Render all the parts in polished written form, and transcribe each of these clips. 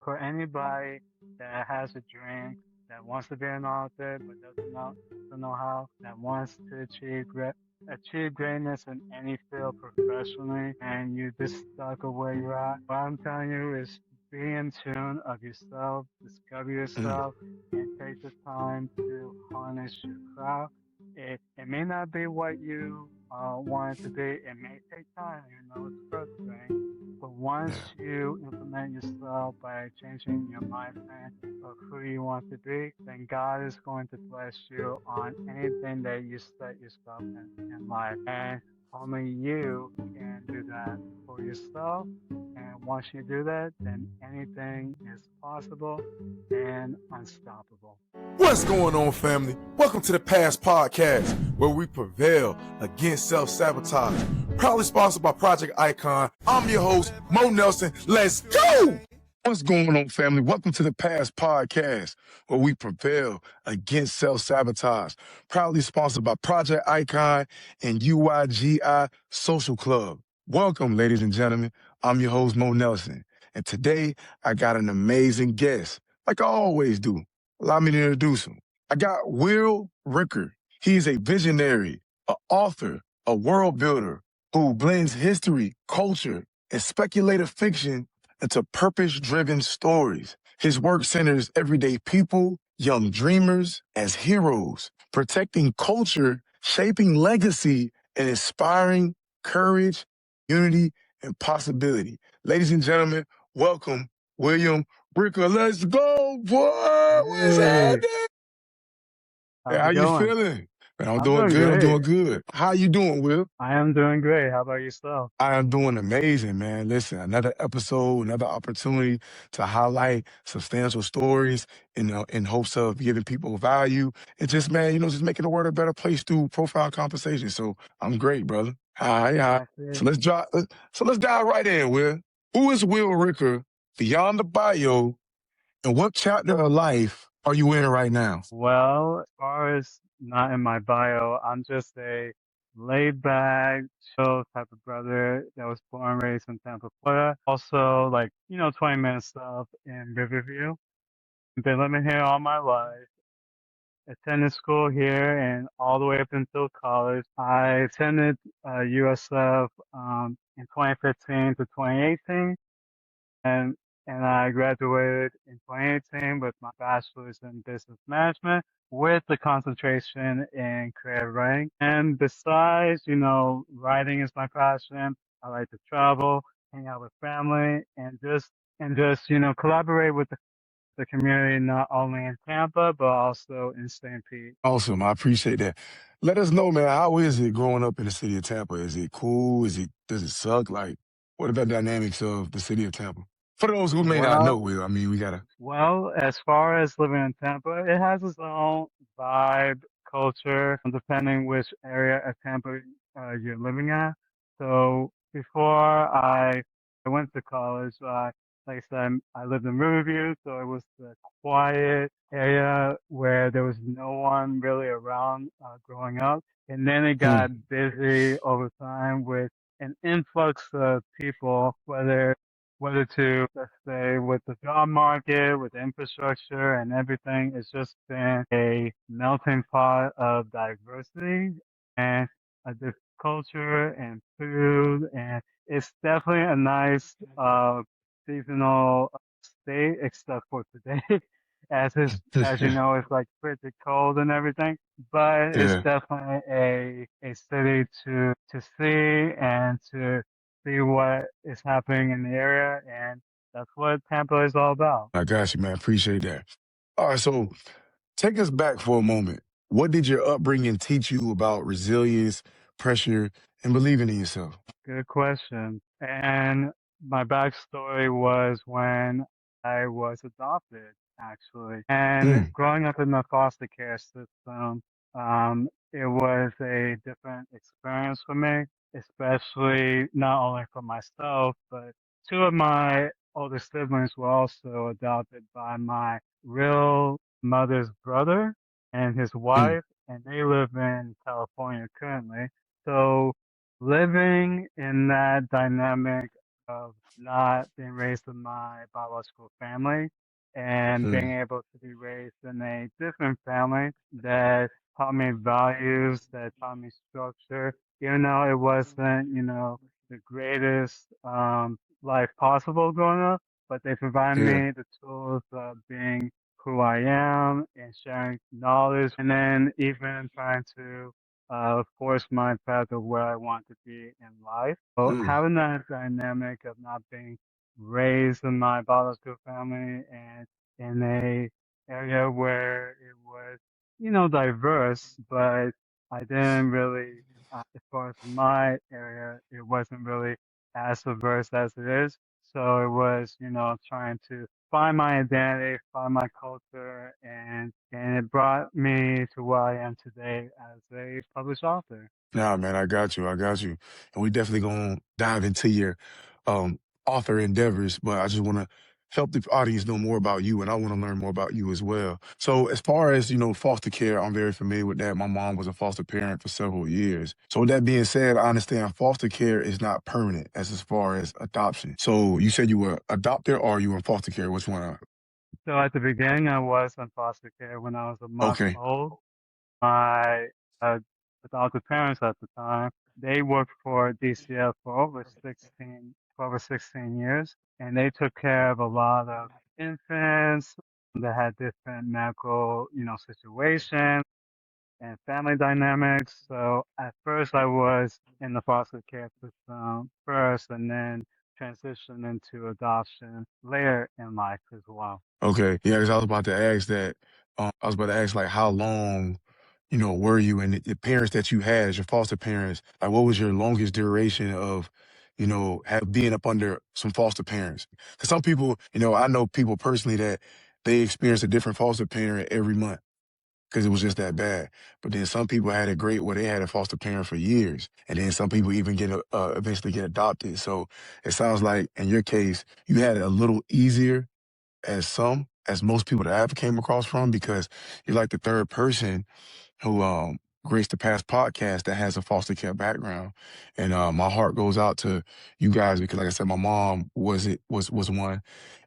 for anybody that has a dream, that wants to be an author but doesn't know how, that wants to achieve greatness in any field professionally, and you just stuck at where you're at. What I'm telling you is be in tune of yourself, discover Mm, yourself, and take the time to harness your craft. It may not be what you want it to be. It may take time. You know, it's frustrating. But once yeah. you implement yourself by changing your mindset of who you want to be, then God is going to bless you on anything that you set yourself in life. And only you can do that for yourself. And once you do that, then anything is possible and unstoppable. What's going on, family? Welcome to the P.A.S.S podcast, where we prevail against self-sabotage. Proudly sponsored by Project Icon. I'm your host, Mo Nelson. Let's go! What's going on, family? Welcome to the P.A.S.S podcast, where we prevail against self-sabotage. Proudly sponsored by Project Icon and UIGI Social Club. Welcome, ladies and gentlemen. I'm your host, Mo Nelson. And today, I got an amazing guest, like I always do. Allow me to introduce him. I got Will Ricker. He's a visionary, an author, a world builder who blends history, culture, and speculative fiction into purpose-driven stories. His work centers everyday people, young dreamers as heroes, protecting culture, shaping legacy, and inspiring courage, unity, and possibility. Ladies and gentlemen, welcome William Ricker. Let's go, boy. What's Hey, happening? Hey, how's how it you going? feeling? Man, I'm I'm doing doing good. I'm great. doing good. How you doing, Will? I am doing great. How about yourself? I am doing amazing, man. Listen, another episode, another opportunity to highlight substantial stories in hopes of giving people value and just, man, just making the world a better place through profound conversation. So I'm great, brother. Hi, hi. I see. So let's dive right in, Will. Who is Will Ricker beyond the bio, and what chapter of life are you in right now? Well, as far as not in my bio, I'm just a laid back, chill type of brother that was born and raised in Tampa, Florida. Also, 20 minutes south in Riverview. Been living here all my life. Attended school here and all the way up until college. I attended USF in 2015 to 2018, and I graduated in 2018 with my bachelor's in business management with the concentration in creative writing. And besides, writing is my passion. I like to travel, hang out with family, and just collaborate with the community not only in Tampa but also in St. Pete. Awesome. I appreciate that. Let us know, man, how is it growing up in the city of Tampa? Is it cool? Does it suck? Like, what are the dynamics of the city of Tampa? For those who may not know, Well, Will, I mean, we gotta. Well, as far as living in Tampa, it has its own vibe, culture, depending which area of Tampa you're living at. So before I went to college, like I said, I lived in Riverview, so it was the quiet area where there was no one really around growing up. And then it Hmm. got busy over time with an influx of people, whether to, let's say, with the job market, with infrastructure and everything, it's just been a melting pot of diversity and this culture and food. And it's definitely a nice seasonal state, except for today. As you know, it's like pretty cold and everything, but it's Yeah, definitely a city to see and to see what is happening in the area, and that's what Tampa is all about. I got you, man. Appreciate that. All right, so take us back for a moment. What did your upbringing teach you about resilience, pressure, and believing in yourself? Good question. And my backstory was when I was adopted, actually. And Mm, growing up in the foster care system, it was a different experience for me, especially not only for myself, but two of my older siblings were also adopted by my real mother's brother and his mm, wife, and they live in California currently. So living in that dynamic of not being raised in my biological family and being Mm, able to be raised in a different family that taught me values, that taught me structure, even though it wasn't, the greatest life possible growing up, but they provide yeah. me the tools of being who I am and sharing knowledge, and then even trying to force my path of where I want to be in life. So Mm, having that dynamic of not being raised in my biological family and in a area where it was, diverse, but I didn't really, as far as my area, it wasn't really as diverse as it is. So it was, trying to find my identity, find my culture, and it brought me to where I am today as a published author. nah, man, I got you. I got you. And we definitely gonna dive into your um author endeavors, but I just wanna help the audience know more about you and I wanna learn more about you as well. So as far as, foster care, I'm very familiar with that. My mom was a foster parent for several years. So with that being said, I understand foster care is not permanent as far as adoption. So you said you were adopted or you were in foster care? Which one? So at the beginning, I was in foster care when I was a month Okay. old. My uh, adopted parents at the time, they worked for DCF for over 16 years, and they took care of a lot of infants that had different medical, situations and family dynamics. So at first I was in the foster care system first and then transitioned into adoption later in life as well. Okay. Yeah, because I was about to ask that. I was about to ask, like, how long, were you and the parents that you had as your foster parents? Like, what was your longest duration of, being up under some foster parents? Because some people, I know people personally that they experienced a different foster parent every month because it was just that bad. But then some people had it great where they had a foster parent for years, and then some people even eventually get adopted. So it sounds like in your case, you had it a little easier as most people that I've came across from because you're like the third person who graced the past podcast that has a foster care background. And my heart goes out to you guys because like I said, my mom was one.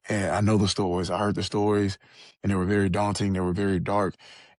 And I know the stories. I heard the stories and they were very daunting. They were very dark.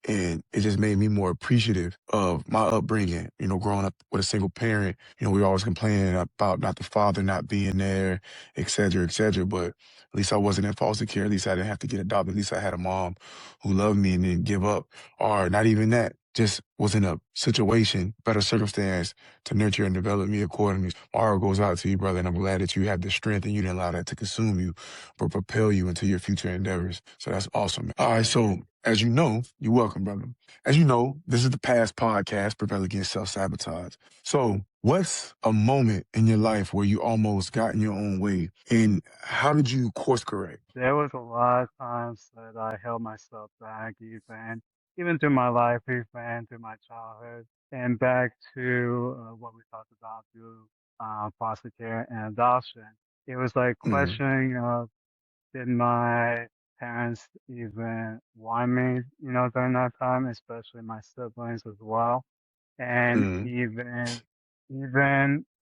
And it just made me more appreciative of my upbringing, growing up with a single parent. We always complaining about not the father not being there, et cetera, et cetera. But at least I wasn't in foster care. At least I didn't have to get adopted. At least I had a mom who loved me and didn't give up. Or not even that, just was in a situation, better circumstance to nurture and develop me accordingly. My heart goes out to you, brother, and I'm glad that you have the strength and you didn't allow that to consume you, but propel you into your future endeavors. So that's awesome. All right, Thank so you. as you know, you're welcome, brother. As you know, this is the P.A.S.S podcast, Prevail Against Self-Sabotage. So what's a moment in your life where you almost got in your own way, and how did you course correct? There was a lot of times that I held myself back, even through my life, even through my childhood, and back to what we talked about through foster care and adoption. It was like Mm, questioning, did my parents even want me, during that time, especially my siblings as well. And mm,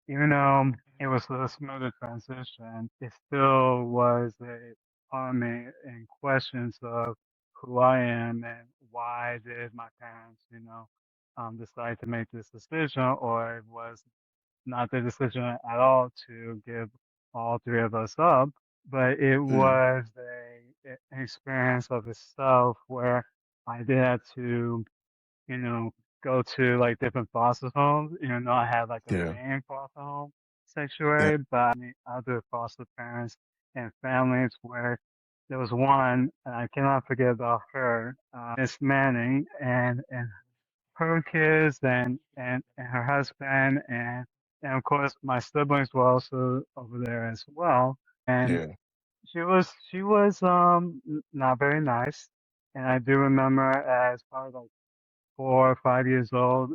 even though it was a smoother transition, it still was a part of me in questions of who I am and why did my parents, decide to make this decision, or it was not their decision at all to give all three of us up, but it mm, was an experience of itself where I did have to, you know, go to like different foster homes. I had like a yeah, main foster home yeah, sanctuary, but I mean other foster parents and families where there was one, and I cannot forget about her, Miss Manning, and her kids and her husband and of course my siblings were also over there as well. And yeah, she was not very nice. And I do remember as probably like 4 or 5 years old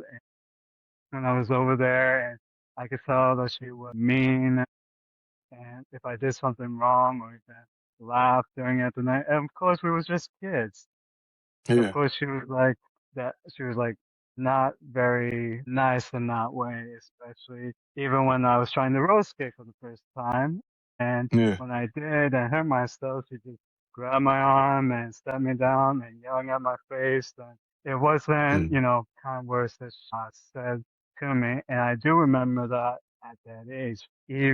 when I was over there, and I could tell that she was mean, and if I did something wrong or even laugh during it the night, and of course we was just kids. Of yeah, course she was like that. She was like not very nice in that way, especially even when I was trying to roast cake for the first time. And Yeah. when I did, I hurt myself. She just grabbed my arm and set me down and yelling at my face. And it wasn't, Mm. kind words that she said to me. And I do remember that at that age,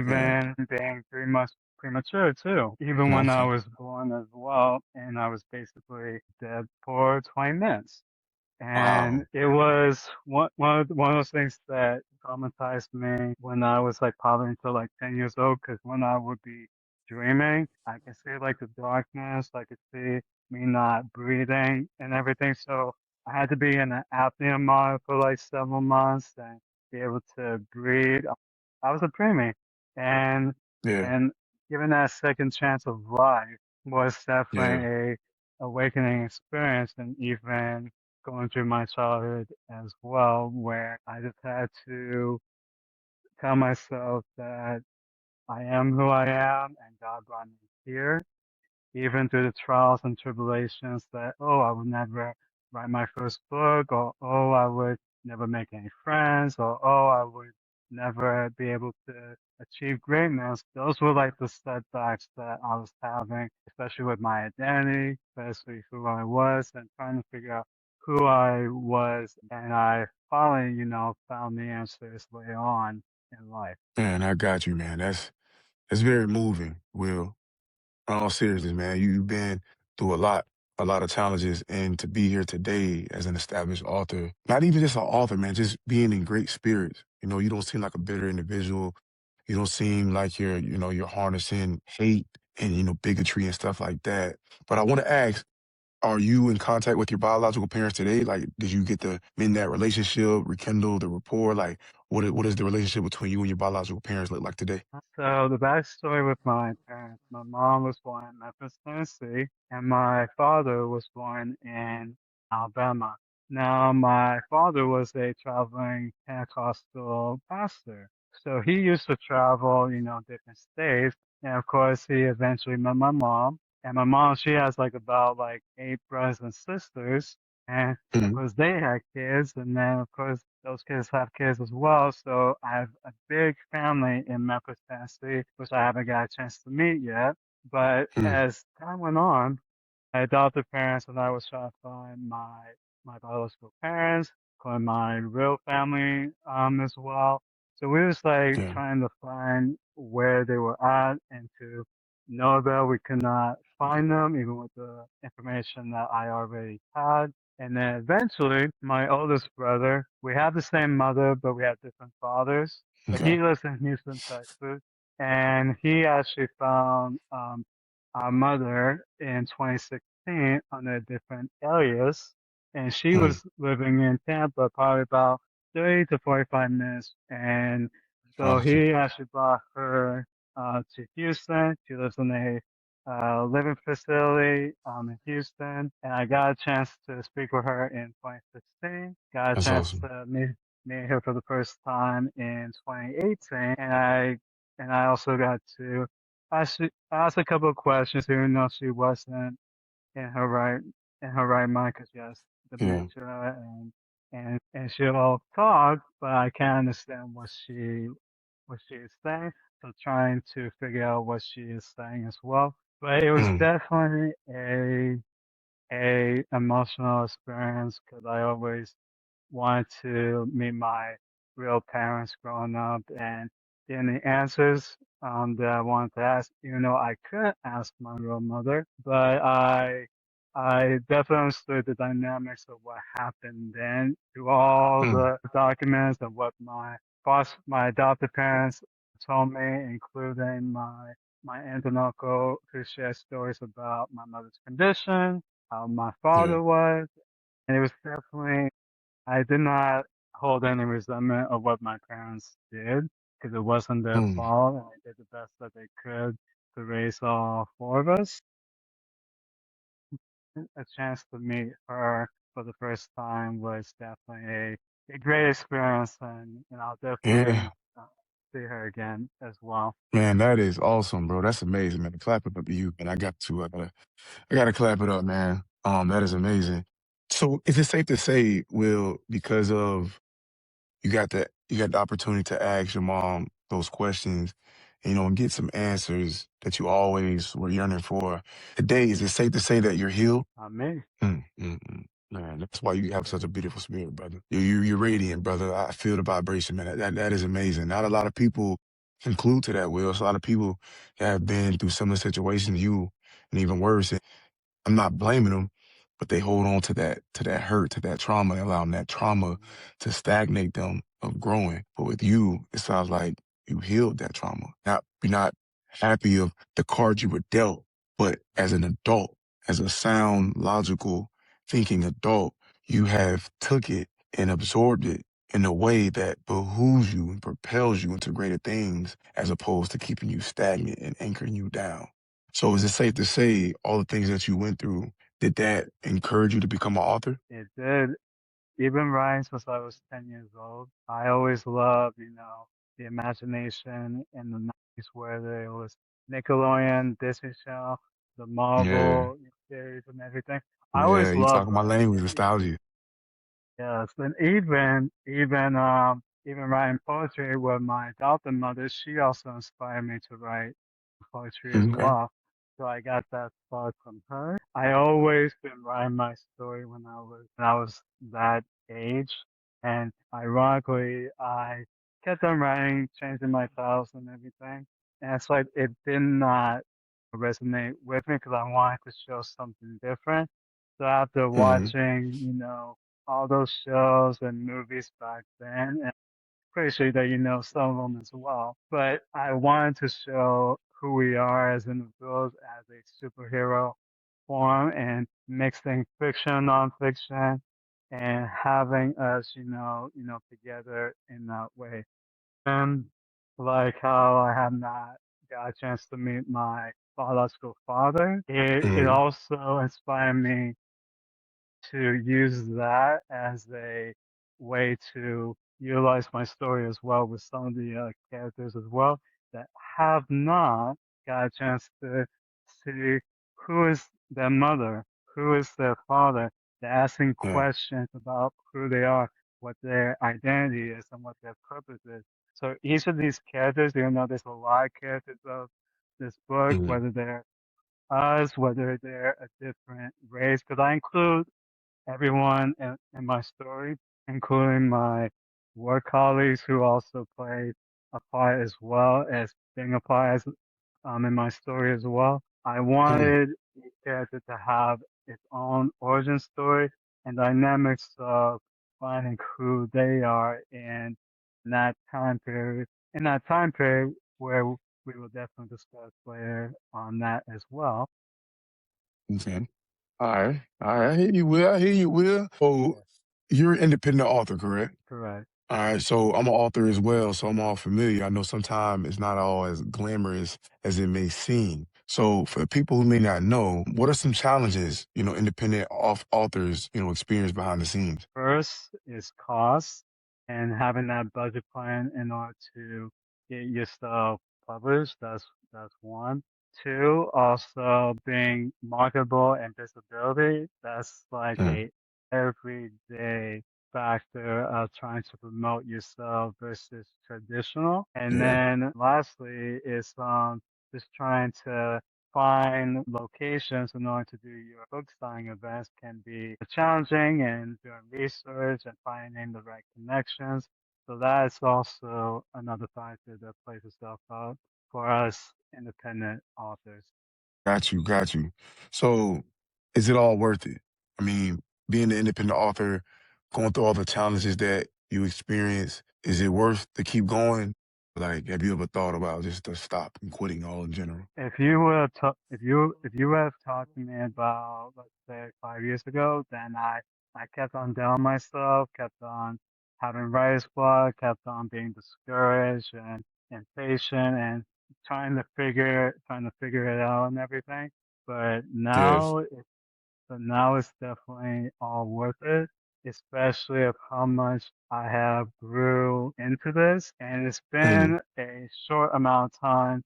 Yeah. even being 3 months premature too, even when I Awesome. was born as well. And I was basically dead for 20 minutes. And Wow. it was one of those things that traumatized me when I was like probably until like 10 years old. Because when I would be dreaming, I could see like the darkness, I could see me not breathing and everything. So I had to be in an apnea mode for like several months and be able to breathe. I was a preemie, and Yeah. and given that second chance of life was Yeah. definitely a awakening experience, and even going through my childhood as well, where I just had to tell myself that I am who I am and God brought me here, even through the trials and tribulations that, oh, I would never write my first book, or oh, I would never make any friends, or oh, I would never be able to achieve greatness. Those were like the setbacks that I was having, especially with my identity, especially who I was, and trying to figure out who I was. And I finally, found the answers later on in life. Man, I got you, man. That's very moving, Will. In all seriousness, man, you've been through a lot of challenges, and to be here today as an established author, not even just an author, man, just being in great spirits. You don't seem like a bitter individual. You don't seem like you're harnessing hate and, bigotry and stuff like that. But I want to ask, are you in contact with your biological parents today? Like, did you get to mend that relationship, rekindle the rapport? Like, what is the relationship between you and your biological parents look like today? So the backstory with my parents, my mom was born in Memphis, Tennessee, and my father was born in Alabama. Now, my father was a traveling Pentecostal pastor. So he used to travel, different states. And of course, he eventually met my mom. And my mom, she has like about like 8 brothers and sisters. And of Mhm. course, they had kids, and then of course those kids have kids as well. So I have a big family in Memphis, Tennessee, which I haven't got a chance to meet yet. But Mm. as time went on, my adoptive parents and I was trying to find my biological parents, find my real family as well. So we was like Yeah. trying to find where they were at, and to know that we could not find them even with the information that I already had. And then eventually my oldest brother, we have the same mother but we have different fathers. But Okay. he lives in Houston, Texas, and he actually found our mother in 2016 under different alias, and she Mm. was living in Tampa, probably about 30 to 45 minutes. And so Awesome. he actually brought her to Houston. She lives in a living facility in Houston, and I got a chance to speak with her in 2016. Got a That's chance awesome. to meet her for the first time in 2018, and I also got to ask a couple of questions, even though she wasn't in her right in her right mind, because she has Yeah. dementia, and she'll talk, but I can't understand what she is saying. So trying to figure out what she is saying as well. But it was Mm. definitely a emotional experience, because I always wanted to meet my real parents growing up, and getting the answers that I wanted to ask, even though I couldn't ask my real mother. But I definitely understood the dynamics of what happened then through all Mm. the documents and what my adopted parents told me, including my aunt and uncle, who shared stories about my mother's condition, how my Yeah. father was. And it was definitely, I did not hold any resentment of what my parents did, because it wasn't their Mm. fault, and they did the best that they could to raise all four of us. A chance to meet her for the first time was definitely a great experience, and I'll Yeah. definitely see her again as well. Man, that is awesome, bro. That's amazing, man. Clap it up to you, man. I gotta clap it up, man. That is amazing. So is it safe to say, Will, because of you got the opportunity to ask your mom those questions, and get some answers that you always were yearning for. Today, is it safe to say that you're healed? Me. Man, that's why you have such a beautiful spirit, brother. You're radiant, brother. I feel the vibration, man. That is amazing. Not a lot of people conclude to that, Will. It's a lot of people that have been through similar situations, you, and even worse. I'm not blaming them, but they hold on to that hurt, to that trauma, and allowing that trauma to stagnate them of growing. But with you, it sounds like you healed that trauma. You're not happy of the cards you were dealt, but as an adult, as a sound, logical, thinking adult, you have took it and absorbed it in a way that behooves you and propels you into greater things as opposed to keeping you stagnant and anchoring you down. So is it safe to say all the things that you went through, did that encourage you to become an author? It did. Even writing since I was 10 years old. I always loved, the imagination in the 90s, whether it was Nickelodeon, Disney Channel, the Yeah. Marvel series and everything. I Yeah, always you loved talking my writing. language, nostalgia. Yes, and even writing poetry with my adopted mother, she also inspired me to write poetry as Okay. well. So I got that spark from her. I always been writing my story when I was that age, and ironically, I kept on writing, changing my styles and everything. And it's like it did not resonate with me because I wanted to show something different. So after Hmm. watching, all those shows and movies back then, and pretty sure that you know some of them as well. But I wanted to show who we are as individuals as a superhero form and mixing fiction, nonfiction, and having us, together in that way. And like how I have not got a chance to meet my biological father, it Hmm. also inspired me to use that as a way to utilize my story as well with some of the characters as well that have not got a chance to see who is their mother, who is their father. They're asking Yeah. questions about who they are, what their identity is, and what their purpose is. So each of these characters, even though there's a lot of characters of this book, Hmm. whether they're us, whether they're a different race, because I include everyone in my story, including my work colleagues who also played a part as well as being a part as, in my story as well. I Hmm. wanted each character to have its own origin story and dynamics of finding who they are that time period. In that time period where we will definitely discuss later on that as well. Okay. All right. All right. I hear you, Will. I hear you, Will. So Yes, you're an independent author, correct? correct. All right, so I'm an author as well, so I'm all familiar. I know sometimes it's not all as glamorous as it may seem. So for people who may not know, what are some challenges, independent authors, experience behind the scenes? First is cost and having that budget plan in order to get your stuff published. That's one. Two, also being marketable and visibility. That's like Mm, a everyday factor of trying to promote yourself versus traditional. And yeah, then lastly is just trying to find locations in order to do your book signing events can be challenging and doing research and finding the right connections. So that is also another factor that plays itself out for us independent authors. got you, got you. So is it all worth it? I mean, being an independent author, going through all the challenges that you experience, is it worth to keep going? Like, have you ever thought about just to stop and quitting all in general? If you would have talked to me about, let's say, 5 years ago, then I kept on down myself, kept on having writer's block, kept on being discouraged and impatient and trying to figure it out and everything. But Yes. now it's definitely all worth it, especially of how much I have grew into this. And it's Mm, been a short amount of time,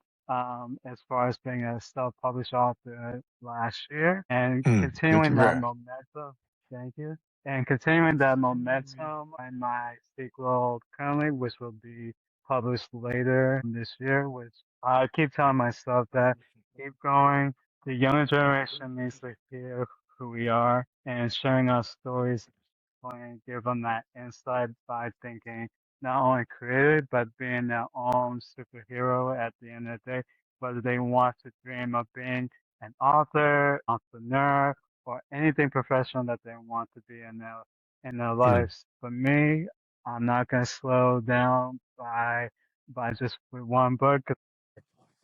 as far as being a self-published author last year and yeah, continuing that congrats. momentum. Thank you. And continuing that momentum in my sequel currently, which will be published later this year, which I keep telling myself that keep going. The younger generation needs to hear who we are and sharing our stories and give them that insight by thinking not only creative but being their own superhero at the end of the day, whether they want to dream of being an author, entrepreneur, or anything professional that they want to be in their Mm. lives. For me, I'm not gonna slow down by just with one book.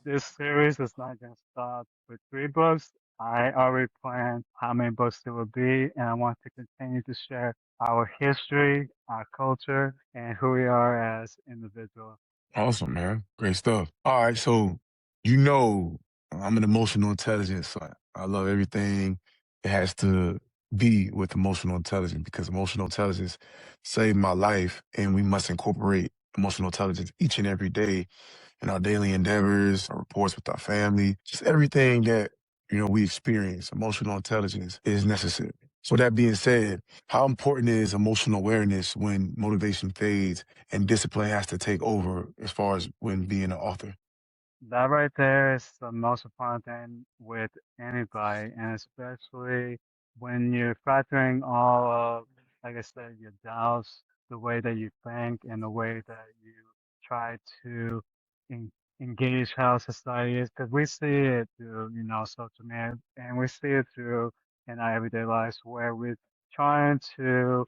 This series is not going to stop with 3 books. I already planned how many books there will be, and I want to continue to share our history, our culture, and who we are as individuals. Awesome, man. Great stuff. All right, so you know I'm an emotional intelligence. So I love everything that has to be with emotional intelligence because emotional intelligence saved my life, and we must incorporate emotional intelligence each and every day in our daily endeavors, our reports with our family, just everything that we experience. Emotional intelligence is necessary. So that being said, how important is emotional awareness when motivation fades and discipline has to take over as far as when being an author? That right there is the most important thing with anybody, and especially when you're factoring all of, like I said, your doubts, the way that you think, and the way that you try to en engage how society is, because we see it through, social media, and we see it through in our everyday lives where we're trying to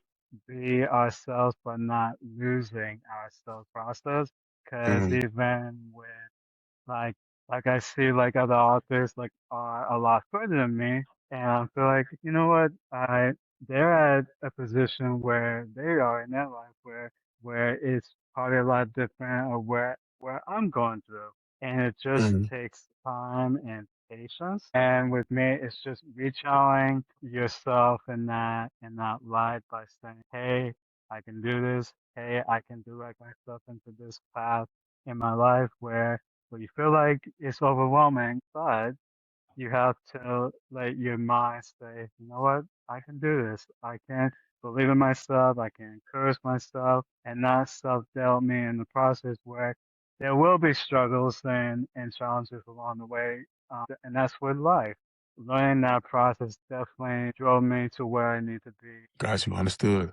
be ourselves but not losing ourselves process. Because Mm, even with like I see like other authors like are a lot further than me, and I feel like you know what they're at a position where they are in their life where it's probably a lot different or where I'm going through, and it just mm, takes time and patience. And with me, it's just recharging yourself in that light by saying, hey, I can do this. Hey, I can direct myself into this path in my life where you feel like it's overwhelming, but you have to let your mind say, you know what, I can do this. I can believe in myself. I can encourage myself and not self-doubt me in the process where there will be struggles and challenges along the way. And that's with life. Learning that process definitely drove me to where I need to be. got you. Understood.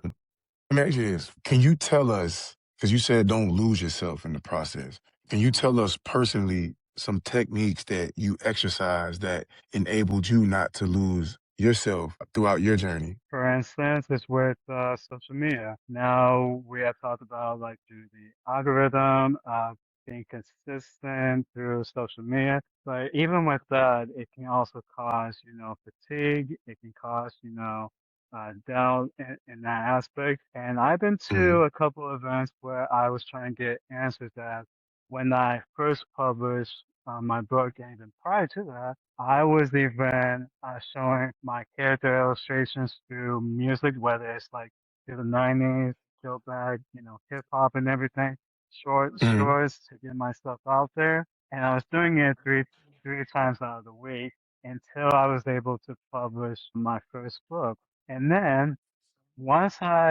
Let me ask you this. Can you tell us, because you said don't lose yourself in the process, can you tell us personally some techniques that you exercise that enabled you not to lose yourself throughout your journey? For instance, is with social media. Now we have talked about like through the algorithm, being consistent through social media. But even with that, it can also cause, fatigue. It can cause, doubt in that aspect. And I've been Mm, to a couple of events where I was trying to get answers that when I first published my book, and even prior to that, I was even showing my character illustrations through music, whether it's like through the 90s, go back, hip hop and everything, mm, shorts to get myself out there. And I was doing it three times out of the week until I was able to publish my first book. And then once I,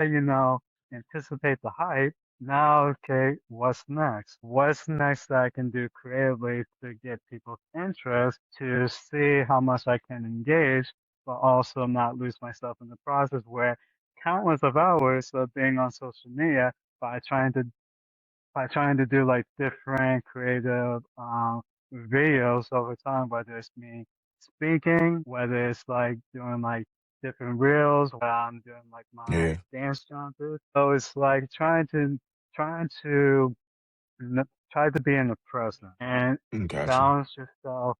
anticipate the hype, now, okay, what's next? What's next that I can do creatively to get people's interest, to see how much I can engage, but also not lose myself in the process where countless of hours of being on social media by trying to do like different creative videos over time, whether it's me speaking, whether it's like doing like different reels, where I'm doing like my yeah, dance challenges. So it's like trying to try to be in the present and got you. balance yourself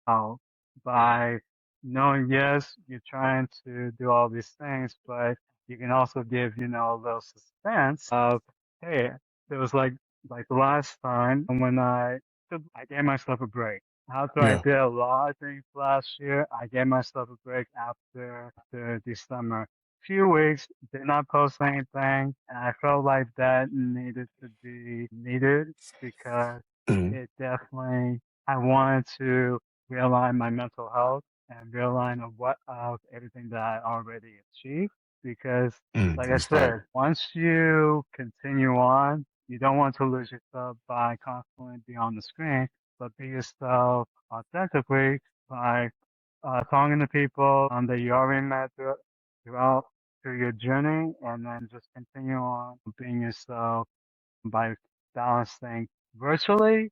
out by knowing, yes, you're trying to do all these things, but you can also give, a little suspense of, hey, it was like the last time when I gave myself a break. After I Yeah. did a lot of things last year, I gave myself a break after December. Few weeks, did not post anything, and I felt like that needed to be needed because Mm, it definitely, I wanted to realign my mental health and realign of everything that I already achieved. Because, like I respect. said, once you continue on, you don't want to lose yourself by constantly being on the screen. but be yourself authentically by talking to people that you already met throughout through your journey, and then just continue on being yourself by balancing virtually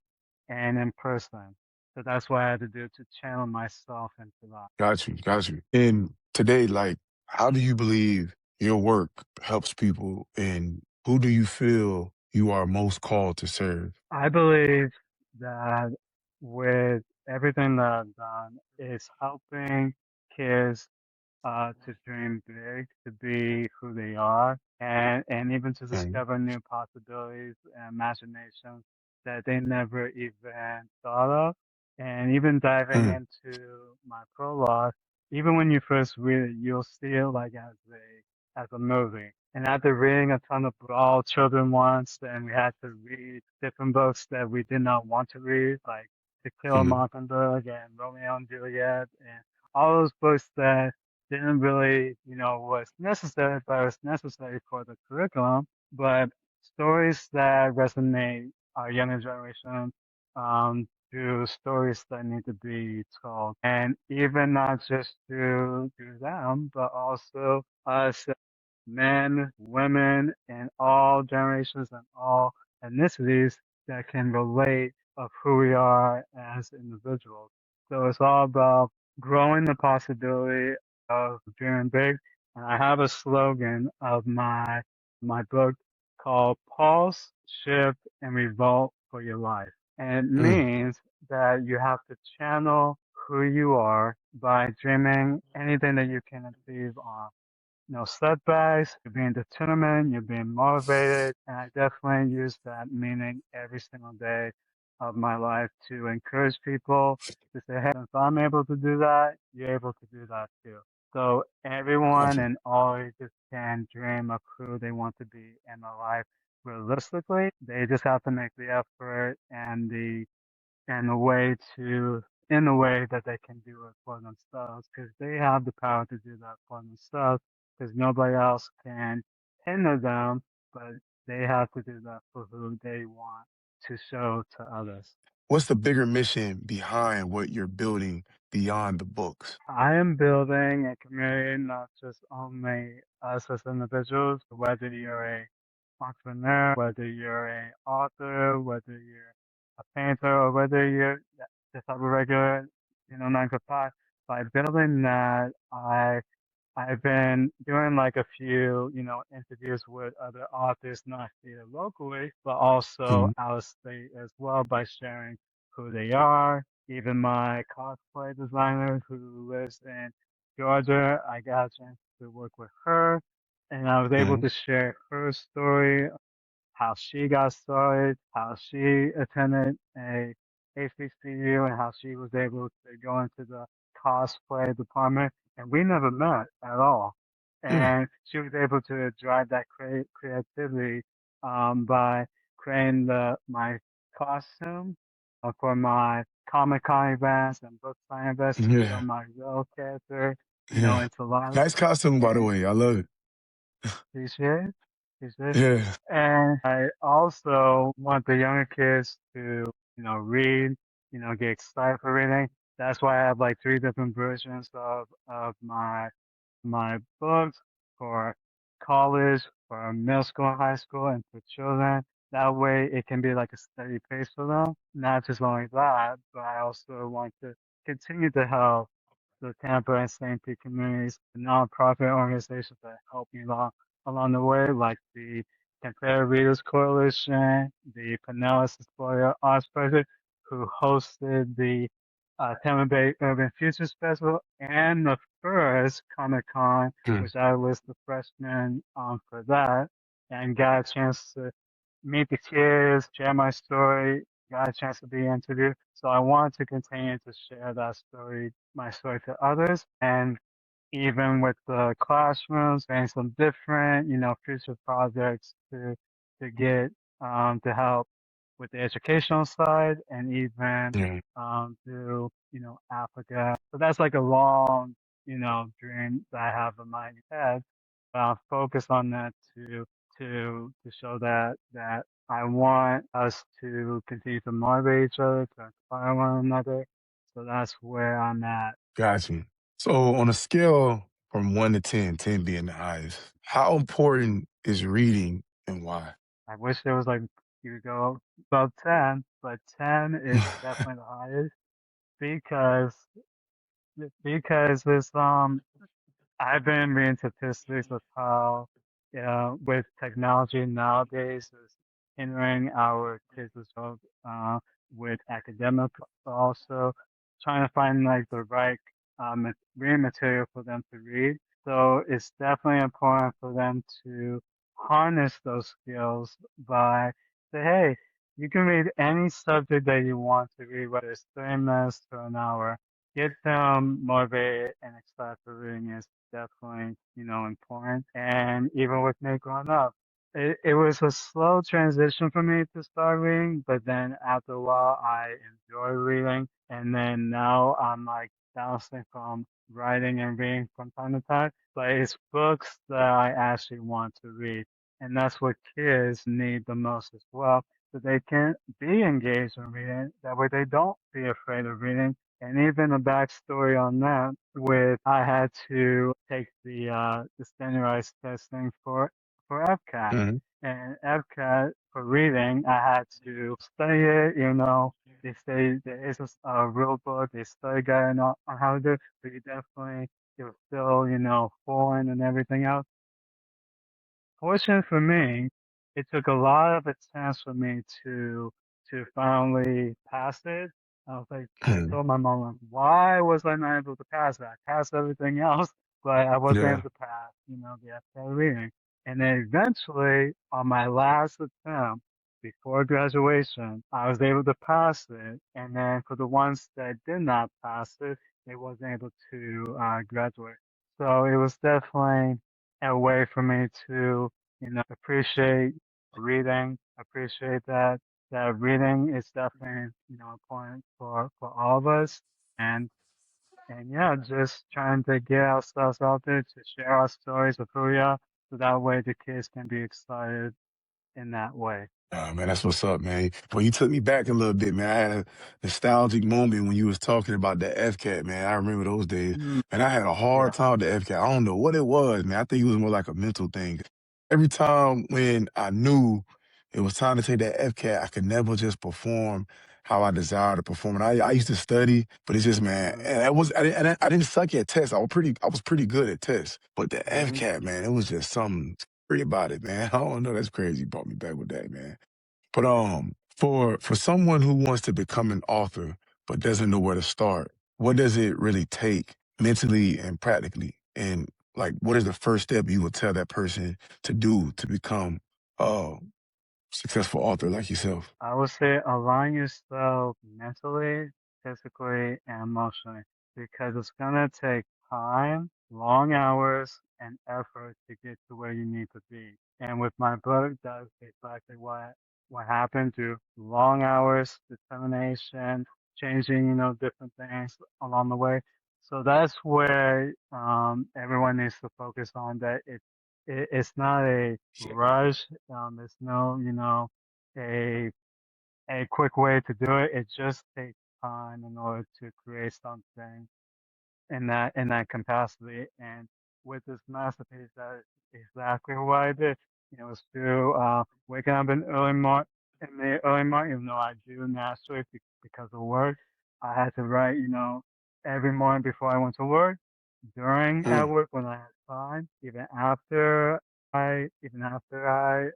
and in person. So that's what I had to do to channel myself into that. Got you, got you. And today, like, how do you believe your work helps people, and who do you feel you are most called to serve? I believe that with everything that I've done is helping kids to dream big, to be who they are, and even to Mm, discover new possibilities and imaginations that they never even thought of. And even diving mm, into my prologue, even when you first read it, you'll see it like as a movie. And after reading a ton of all children once, and we had to read different books that we did not want to read, like To Kill a mm, Mockingbird and Romeo and Juliet, and all those books that didn't really, was necessary, but it was necessary for the curriculum. But stories that resonate our younger generation, through stories that need to be told, and even not just through them, but also us men, women, and all generations and all ethnicities that can relate of who we are as individuals. So it's all about growing the possibility of dreaming big. And I have a slogan of my book called Pulse, Shift, and Revolt for your life. And it mm. means that you have to channel who you are by dreaming anything that you can achieve on no setbacks, you're being determined, you're being motivated, and I definitely use that meaning every single day of my life to encourage people to say, hey, since I'm able to do that, you're able to do that too. So Got everyone you. and all ages can dream of who they want to be in their life realistically. They just have to make the effort and a way to in a way that they can do it for themselves because they have the power to do that for themselves because nobody else can hinder them, but they have to do that for who they want to show to others. What's the bigger mission behind what you're building beyond the books? I am building a community, not just only us as individuals, whether you're a entrepreneur, whether you're a author, whether you're a painter, or whether you're just a regular, 9 to 5. By building that, I've been doing like a few, interviews with other authors, not here locally, but also Mm, out of state as well by sharing who they are. Even my cosplay designer who lives in Georgia, I got a chance to work with her and I was able mm, to share her story how she got started, how she attended a HBCU, and how she was able to go into the cosplay department. And we never met at all. mm, And she was able to drive that creativity by creating my costume for my Comic Con events and book sign events to show yeah, my real character, yeah. into life. Nice costume, by the And way. I love it. appreciate, appreciate. Yeah. And I also want the younger kids to, read, get excited for reading. That's why I have like three different versions of my books for college, for middle school and high school, and for children. That way it can be like a steady pace for them. Not just only that, but I also want to continue to help the Tampa and St. Pete communities, the nonprofit organizations that help me along the way, like the Comparative Readers Coalition, the Pinellas Explorer Arts Project, who hosted the Tampa Bay Urban Futures Festival and the first Comic Con, Mm, which I was the freshman for that, and got a chance to meet the kids, share my story, got a chance to be interviewed. So I want to continue to share that story, my story to others. And even with the classrooms and some different, future projects to get to help with the educational side and even yeah. to, Africa. So that's like a long, dream that I have in my head. But I'll focus on that to to show that I want us to continue to motivate each other, to inspire one another. So that's where I'm at. Got you. So on a scale from 1 to 10, 10 being the highest, how important is reading and why? I wish there was like you could go above 10, but 10 is definitely the highest because this I've been reading statistics of how, with technology nowadays is hindering our kids as well, with academic, but also trying to find like the right reading material for them to read. So it's definitely important for them to harness those skills by say, hey, you can read any subject that you want to read, whether it's 30 minutes to an hour. Get them motivated and excited for reading is definitely, important. And even with me growing up, it was a slow transition for me to start reading, but then after a while, I enjoy reading. And then now I'm like bouncing from writing and reading from time to time, but it's books that I actually want to read. And that's what kids need the most as well, so they can be engaged in reading. That way they don't be afraid of reading. And even a backstory on that, with I had to take the standardized testing for FCAT. Mhm. And FCAT for reading, I had to study it. They say there is a real book, they study guide on how to do it, but you definitely you're still, foreign and everything else. Fortunate for me, it took a lot of attempts for me to finally pass it. I Mhm. told my mom, like, why was I not able to pass that? I passed everything else, but I wasn't able Yeah. to pass, the FA reading. And then eventually, on my last attempt before graduation, I was able to pass it. And then for the ones that did not pass it, they wasn't able to graduate. So it was definitely a way for me to, appreciate reading, appreciate that reading is definitely, important for all of us. And and yeah, just trying to get ourselves out there to share our stories of who we are, so that way the kids can be excited in that way. Oh, man, that's what's up, man. Well, you took me back a little bit, man. I had a nostalgic moment when you was talking about the FCAT, man. I remember those days. Mm, And I had a hard yeah. time with the FCAT. I don't know what it was, man. I think it was more like a mental thing. Every time when I knew it was time to take that FCAT, I could never just perform how I desired to perform. And I used to study, but it's just, man, Mm-hmm. and I didn't suck at tests. I was pretty good at tests. But the Mm-hmm. FCAT, man, it was just something free about it, man. I don't know. That's crazy. You brought me back with that, man. But for someone who wants to become an author but doesn't know where to start, what does it really take mentally and practically? And like, what is the first step you would tell that person to do to become a successful author like yourself? I would say align yourself mentally, physically, and emotionally, because it's gonna take time, long hours, and effort to get to where you need to be. And with my book, that's exactly what happened through long hours, determination, changing, different things along the way. So that's where everyone needs to focus on that it's not a rush. There's no, a a quick way to do it. It just takes time in order to create something in that capacity. And with this masterpiece, that is exactly what I did. It was through waking up in the early morning, even though I do naturally because of work. I had to write, every morning before I went to work, during at Mm, work when I had time, even after I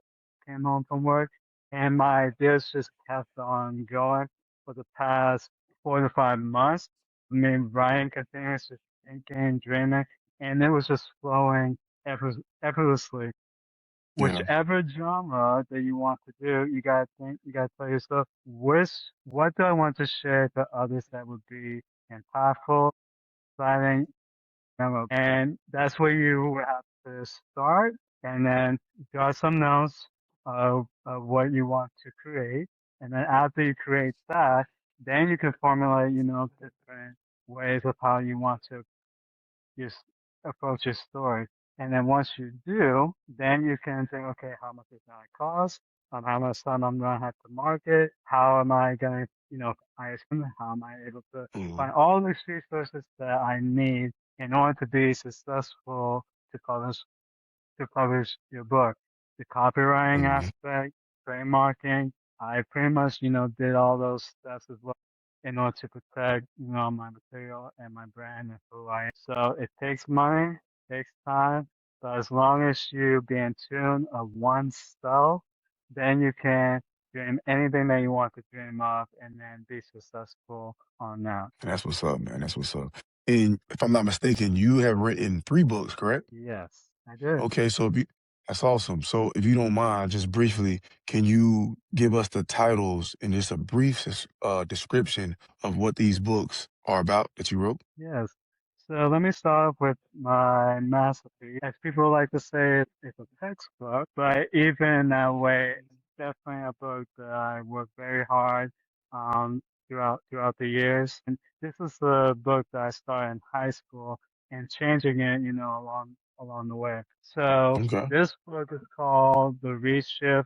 came home from work, and my ideas just kept on going for the past 4 to 5 months. I mean, writing continuous, just thinking, dreaming, and it was just flowing effortlessly. yeah, Whichever genre that you want to do, you gotta tell yourself, what do I want to share to others that would be impactful, exciting, memorable? And that's where you would have to start, and then jot some notes of what you want to create. And then after you create that, then you can formulate, different ways of how you want to just approach your story. And then once you do, then you can think, okay, how much is going to cost? How much time I'm going to have to market? How am I going to, how am I able to Mm-hmm. find all these resources that I need in order to be successful to publish your book? The copywriting Mm-hmm. aspect, trademarking, I pretty much, did all those steps as well in order to protect, my material and my brand and who I am. So it takes money, takes time, but as long as you be in tune of oneself, then you can dream anything that you want to dream of and then be successful on that. And that's what's up, man. That's what's up. And if I'm not mistaken, you have written 3 books, correct? Yes, I did. Okay, so that's awesome. So if you don't mind, just briefly, can you give us the titles and just a brief description of what these books are about that you wrote? Yes. So let me start off with my masterpiece. As people like to say, it's a textbook, but even in that way, it's definitely a book that I worked very hard throughout the years. And this is the book that I started in high school and changing it, along the way. So Okay. this book is called The Reshift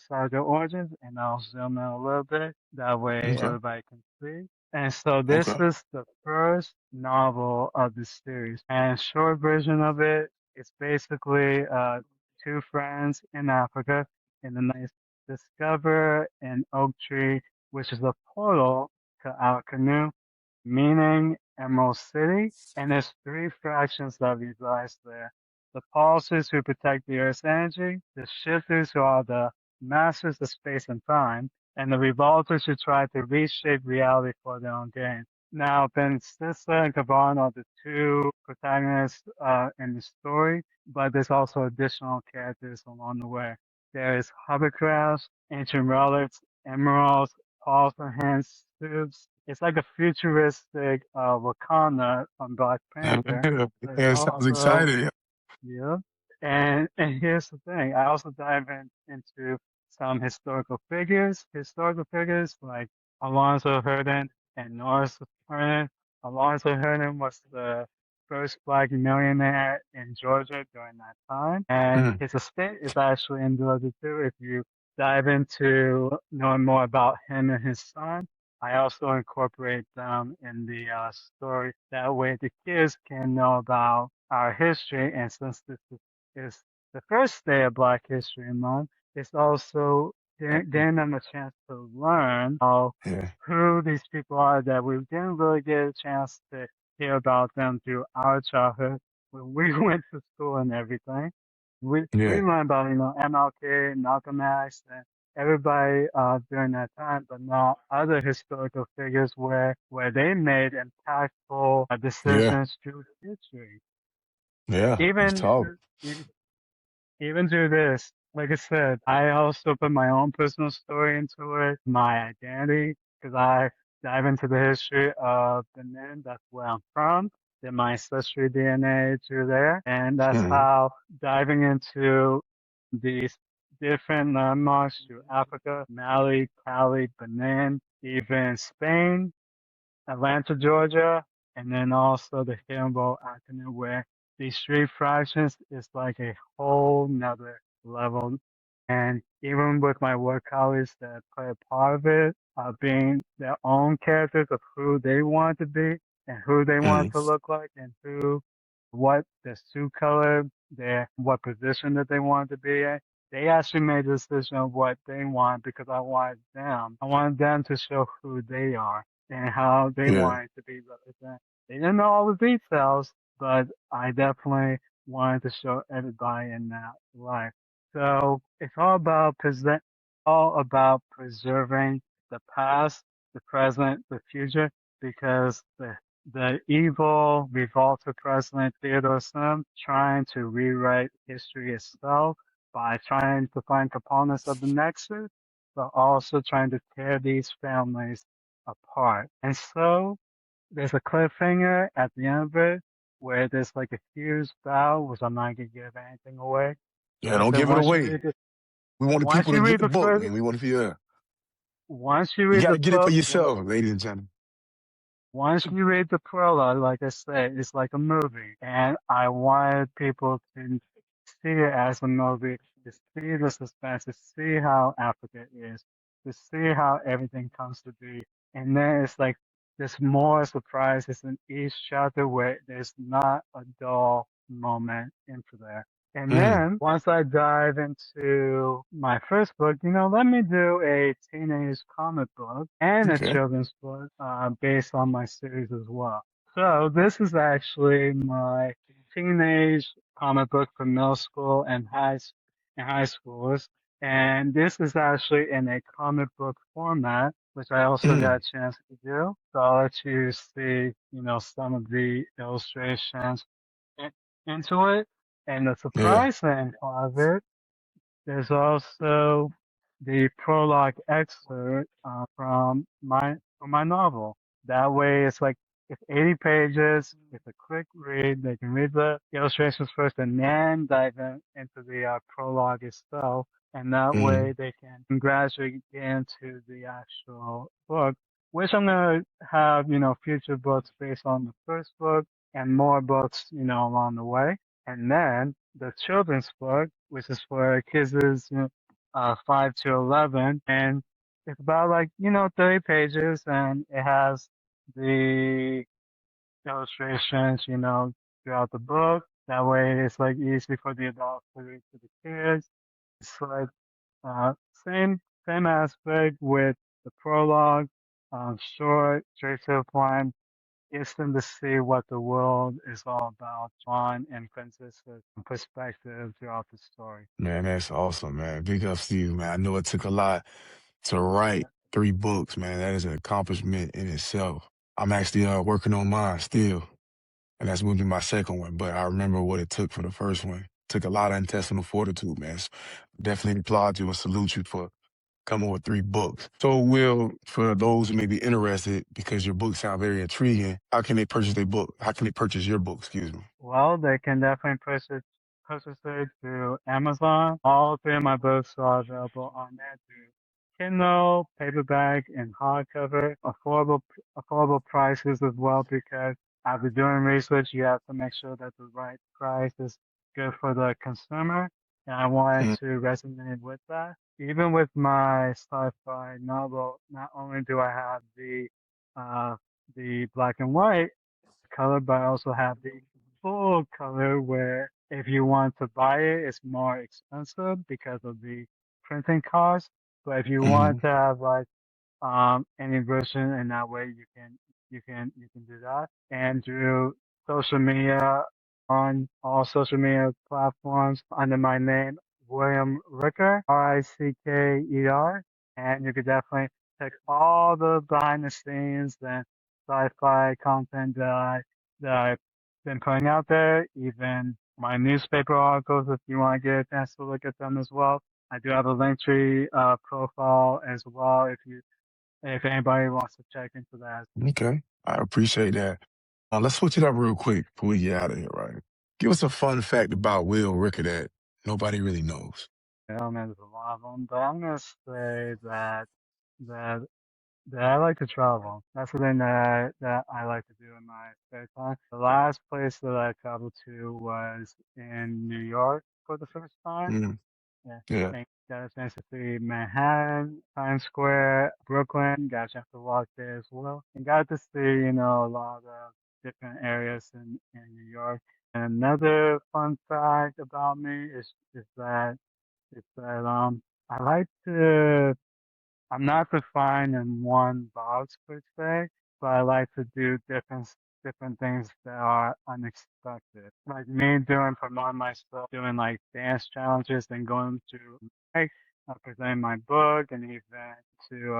Saga Origins, and I'll zoom in a little bit. That way Okay. everybody can see. And so this Okay. is the first novel of the series. And short version of it, it's basically two friends in Africa in the night discover an oak tree, which is a portal to our canoe, meaning Emerald City, and there's three fractions that resides there. The pulsars who protect the Earth's energy, the shifters who are the masters of space and time, and the revolters who try to reshape reality for their own gain. Now, Ben Stissa and Kavan are the two protagonists in the story, but there's also additional characters along the way. There is hovercrafts, ancient relics, emeralds, Paulson hands suits. It's like a futuristic Wakanda from Black Panther. Yeah, There's it sounds also exciting. yeah. And here's the thing. I also dive into some historical figures like Alonzo Herndon and Norris Herndon. Alonzo Herndon was the first black millionaire in Georgia during that time. And Mm, his estate is actually in Georgia too. If you dive into knowing more about him and his son, I also incorporate them in the story. That way the kids can know about our history. And since is the first day of Black History Month, it's also giving them a chance to learn yeah. who these people are that we didn't really get a chance to hear about them through our childhood when we went to school and everything. We Yeah. learned about, MLK, Malcolm X, and everybody during that time, but not other historical figures where they made impactful Yeah. decisions through history. Yeah. It's Even tough. even even through this, like I said, I also put my own personal story into it, my identity, because I dive into the history of Benin. That's where I'm from. Did my ancestry DNA through there, and that's Mhm. how diving into these different landmarks through Africa, Mali, Cali, Benin, even Spain, Atlanta, Georgia, and then also the Hannibal Academy, where these three fractions is like a whole nother level. And even with my work colleagues that play a part of it, being their own characters of who they want to be and who they want Mhm. to look like and what their suit color, what position that they want to be in. They actually made a decision of what they want because I wanted them to show who they are and how they Yeah. wanted to be represented. They didn't know all the details, but I definitely wanted to show everybody in that light. So it's all about preserving the past, the present, the future, because the evil Revolter president Theodore Sim trying to rewrite history itself by trying to find components of the Nexus, but also trying to tear these families apart. And so there's a cliffhanger at the end of it where there's like a huge battle, which I'm not gonna give anything away. Yeah. I Don't said give it away. We want the once people you to get read the the book, first man. We want to feel. once you You read got the to get it for book, yourself, ladies and gentlemen. Once you read the prologue, like I said, it's like a movie, and I wanted people to see it as a movie, to see the suspense, to see how Africa is, to see how everything comes to be, and then it's like there's more surprises in each chapter where there's not a dull moment into there. And Mm, then once I dive into my first book, let me do a teenage comic book and a okay. children's book based on my series as well. So this is actually my teenage comic book for middle school and high schoolers. And this is actually in a comic book format, which I also got Mm, a chance to do. So I'll let you see, some of the illustrations in- into it. And the yeah. surprising part of it, there's also the prologue excerpt from my novel. That way, it's like it's 80 pages. It's a quick read. They can read the illustrations first and then dive into the prologue itself. And that way, Mm, they can gradually get into the actual book, which I'm gonna have, future books based on the first book and more books, along the way. And then the children's book, which is for kids is 5 to 11, and it's about like 30 pages, and it has the illustrations throughout the book. That way, it's like easy for the adults to read to the kids. It's like uh, same same aspect with the prologue, short, straight to the point. Gets them to see what the world is all about, John and Princess's perspective throughout the story. man, that's awesome, man. Big ups to you, man. I know it took a lot to write 3 books, man. That is an accomplishment in itself. I'm actually working on mine still, and that's going to be my second one. But I remember what it took for the first one. Took a lot of intestinal fortitude, man. So definitely applaud you and salute you for coming with 3 books. So, Will, for those who may be interested, because your books sound very intriguing, how can they purchase their book? How can they purchase your book? Excuse me. Well, they can definitely purchase it through Amazon. All three of my books are available on there through Kindle, paperback, and hardcover. Affordable prices as well because after doing research, you have to make sure that the right price is good for the consumer. And I wanted Mm, to resonate with that. Even with my sci-fi novel, not only do I have the black and white color, but I also have the full color where if you want to buy it, it's more expensive because of the printing cost. But if you want mm, to have like any version, and that way you can do that. And through social media, on all social media platforms under my name, William Ricker, Ricker, and you could definitely check all the behind the scenes and sci-fi content that I've been putting out there, even my newspaper articles if you want to get a chance to look at them as well. I do have a Linktree profile as well if anybody wants to check into that. okay. I appreciate that. Let's switch it up real quick before we get out of here, right? Give us a fun fact about Will Ricker that nobody really knows. There's a lot of them, but I'm gonna say that that I like to travel. That's the thing that I like to do in my spare time. The last place that I traveled to was in New York for the first time. Mm, Yeah, yeah. and got a chance to see Manhattan, Times Square, Brooklyn. Got a chance to walk there as well, and got to see a lot of different areas in New York. And another fun fact about me is that I like to. I'm not defined in one box per se, but I like to do different things that are unexpected. Like me doing promoting myself, doing like dance challenges, and going to like presenting my book, and even to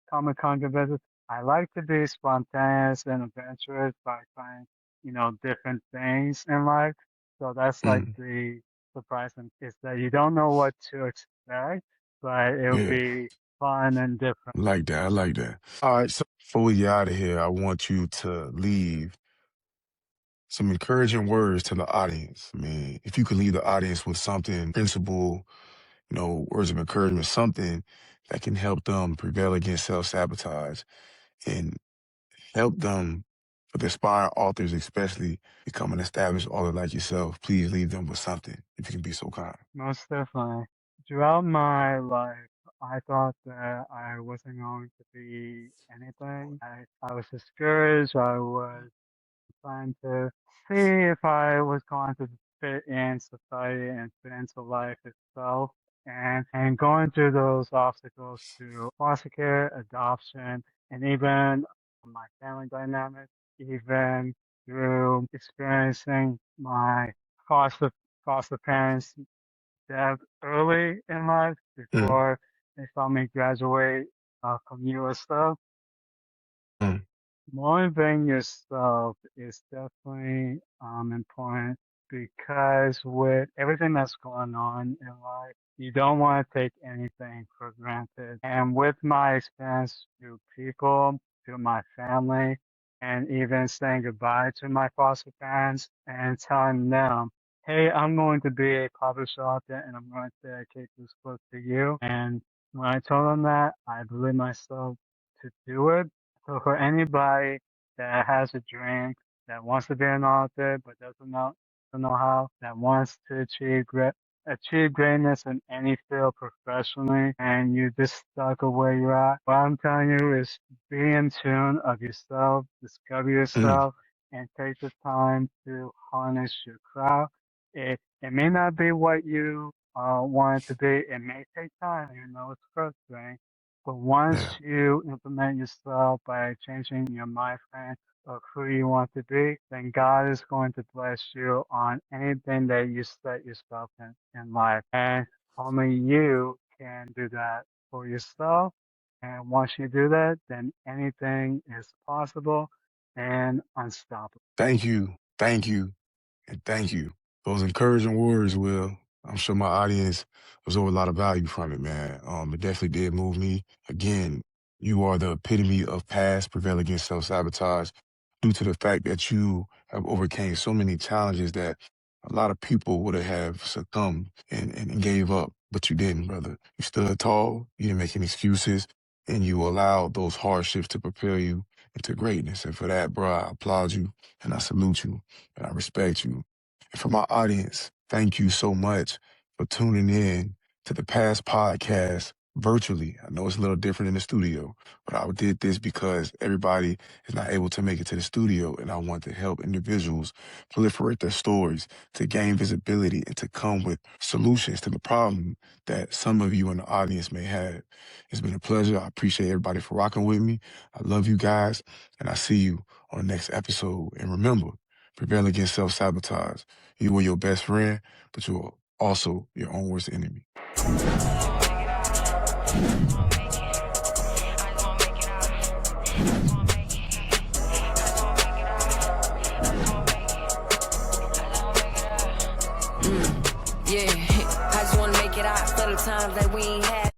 Comic Con conventions. I like to be spontaneous and adventurous by trying, different things in life. So that's like Mm, the surprising is that you don't know what to expect, but it'll yeah. be fun and different. I like that. I like that. All right. So before we get out of here, I want you to leave some encouraging words to the audience. I mean, if you could leave the audience with something, principle, words of encouragement, something that can help them prevail against self-sabotage and help them, for the aspiring authors especially, become an established author like yourself, please leave them with something, if you can be so kind. Most definitely. Throughout my life, I thought that I wasn't going to be anything. I was discouraged. I was trying to see if I was going to fit in society and fit into life itself. And going through those obstacles through foster care, adoption, and even my family dynamics, even through experiencing my foster foster parents' death early in life Mm, before they saw me graduate from US stuff. mm, Motivating yourself is definitely important because with everything that's going on in life, you don't want to take anything for granted. And with my experience through people, through my family, and even saying goodbye to my foster parents and telling them, hey, I'm going to be a published author and I'm going to dedicate this book to you. And when I told them that, I believe myself to do it. So for anybody that has a dream, that wants to be an author but doesn't know how, that wants to achieve greatness in any field professionally, and you just stuck at where you're at, what I'm telling you is be in tune of yourself, discover mm. yourself, and take the time to harness your craft. It may not be what you want it to be. It may take time. You know, it's frustrating. But once Yeah. you implement yourself by changing your mind frame of who you want to be, then God is going to bless you on anything that you set yourself in life. And only you can do that for yourself. And once you do that, then anything is possible and unstoppable. Thank you. Thank you. And thank you. Those encouraging words, Will. I'm sure my audience absorbed a lot of value from it, man. It definitely did move me. Again, you are the epitome of P.A.S.S, Prevail Against Self-Sabotage, due to the fact that you have overcame so many challenges that a lot of people would have succumbed and gave up, but you didn't, brother. You stood tall, you didn't make any excuses, and you allowed those hardships to propel you into greatness. And for that, bro, I applaud you and I salute you and I respect you. And for my audience, thank you so much for tuning in to the P.A.S.S podcast virtually. I know it's a little different in the studio, but I did this because everybody is not able to make it to the studio, and I want to help individuals proliferate their stories to gain visibility and to come with solutions to the problem that some of you in the audience may have. It's been a pleasure. I appreciate everybody for rocking with me. I love you guys, and I see you on the next episode. And remember, prevail against self-sabotage. You are your best friend, but you are also your own worst enemy. Yeah, I just wanna make it out for the times that we ain't had.